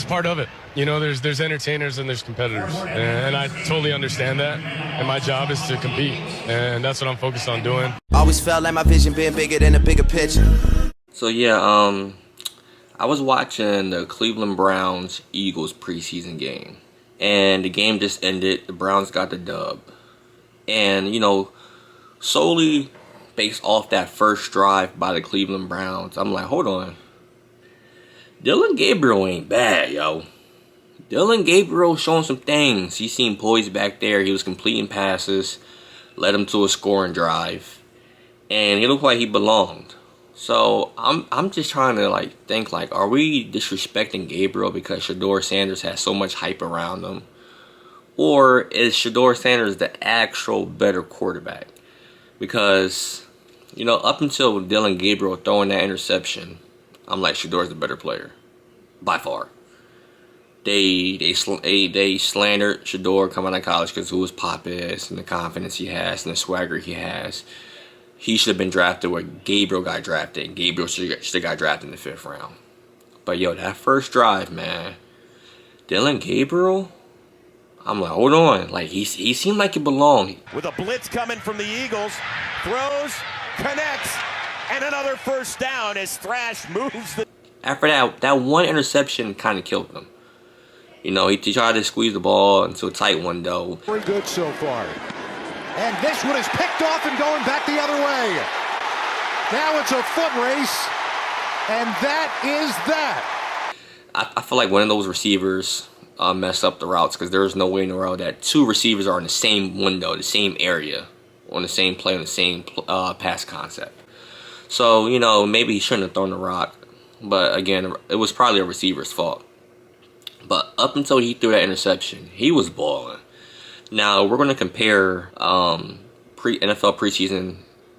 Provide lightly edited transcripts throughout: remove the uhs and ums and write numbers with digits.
part of it. You know, there's entertainers and there's competitors, and I totally understand that. And my job is to compete, and that's what I'm focused on doing. Always felt like my vision being bigger than a bigger picture. So yeah, I was watching the Cleveland Browns Eagles preseason game, and the game just ended. The Browns got the dub, and you know, solely based off that first drive by the Cleveland Browns, I'm like, hold on. Dillon Gabriel ain't bad, yo. Dillon Gabriel showing some things. He seemed poised back there. He was completing passes, led him to a scoring drive, and he looked like he belonged. So I'm just trying to think are we disrespecting Gabriel because Shedeur Sanders has so much hype around him, or is Shedeur Sanders the actual better quarterback? Because you know, up until Dillon Gabriel throwing that interception, I'm like, Shedeur's the better player by far. They slandered Shedeur coming out of college because who his pop is and the confidence he has and the swagger he has. He should have been drafted where Gabriel got drafted. And Gabriel should have got drafted in the 5th round. But yo, that first drive, man, Dillon Gabriel, I'm like, hold on. Like he seemed like he belonged. With a blitz coming from the Eagles, throws, connects, and another first down as Thrash moves the... After that one interception kind of killed him. You know, he tried to squeeze the ball into a tight window. Very good so far. And this one is picked off and going back the other way. Now it's a foot race, and that is that. I feel like one of those receivers messed up the routes because there's no way in the world that 2 receivers are in the same window, the same area, on the same play, on the same pass concept. So, you know, maybe he shouldn't have thrown the rock. But again, it was probably a receiver's fault. But up until he threw that interception, he was balling. Now, we're going to compare NFL preseason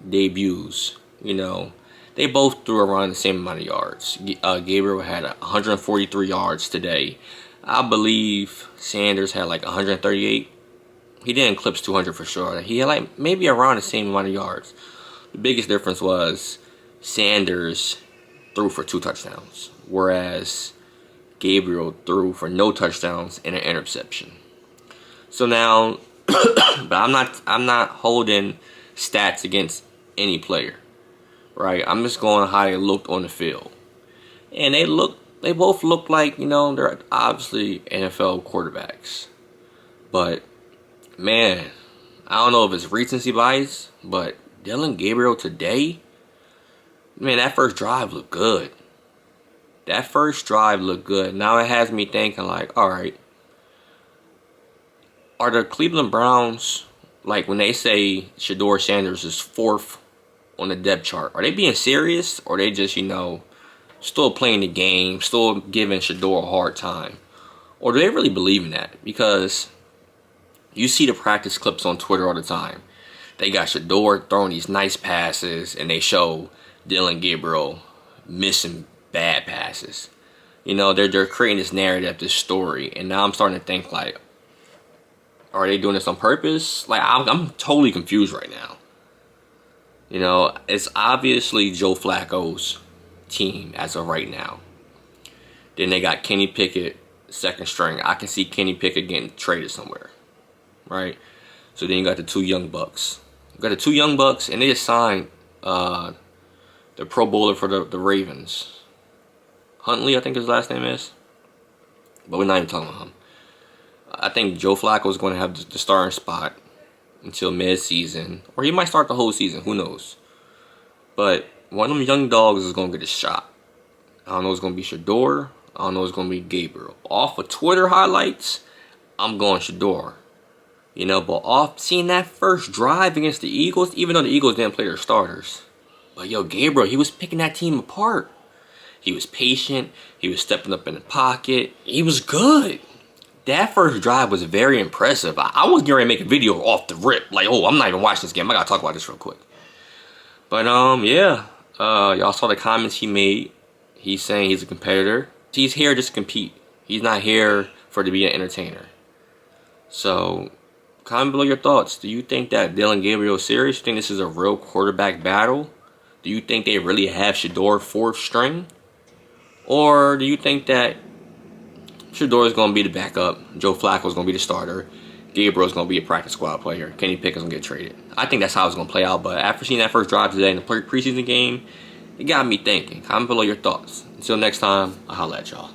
debuts. You know, they both threw around the same amount of yards. Gabriel had 143 yards today. I believe Sanders had like 138. He didn't eclipse 200 for sure. He had like maybe around the same amount of yards. The biggest difference was Sanders threw for 2 touchdowns, whereas Gabriel threw for no touchdowns and an interception. So now, but I'm not holding stats against any player, right? I'm just going how they looked on the field, and they both look like, you know, they're obviously NFL quarterbacks. But man, I don't know if it's recency bias, but Dillon Gabriel today, man, that first drive looked good. That first drive looked good. Now it has me thinking like, all right, are the Cleveland Browns, like when they say Shedeur Sanders is 4th on the depth chart, are they being serious, or are they just, you know, still playing the game, still giving Shedeur a hard time? Or do they really believe in that? Because you see the practice clips on Twitter all the time. They got Shedeur throwing these nice passes, and they show Dillon Gabriel missing bad passes. You know, they're creating this narrative, this story, and now I'm starting to think like, are they doing this on purpose? Like, I'm totally confused right now. You know, it's obviously Joe Flacco's team as of right now. Then they got Kenny Pickett, 2nd string. I can see Kenny Pickett getting traded somewhere, right? So then you got the 2 young bucks. You got the 2 young bucks, and they just signed the Pro Bowler for the Ravens. Huntley, I think his last name is. But we're not even talking about him. I think Joe Flacco is going to have the starting spot until mid-season. Or he might start the whole season. Who knows? But one of them young dogs is going to get a shot. I don't know if it's going to be Shedeur. I don't know if it's going to be Gabriel. Off of Twitter highlights, I'm going Shedeur. You know, but off seeing that first drive against the Eagles, even though the Eagles didn't play their starters. But yo, Gabriel, he was picking that team apart. He was patient. He was stepping up in the pocket. He was good. That first drive was very impressive. I was getting ready to make a video off the rip. Like, oh, I'm not even watching this game. I got to talk about this real quick. But, yeah. Y'all saw the comments he made. He's saying he's a competitor. He's here just to compete. He's not here to be an entertainer. So, comment below your thoughts. Do you think that Dillon Gabriel is serious? Do you think this is a real quarterback battle? Do you think they really have Shedeur 4th string? Or do you think that Shedeur's going to be the backup. Joe Flacco's going to be the starter. Gabriel's going to be a practice squad player. Kenny Pickett's going to get traded. I think that's how it's going to play out. But after seeing that first drive today in the preseason game, it got me thinking. Comment below your thoughts. Until next time, I'll holla at y'all.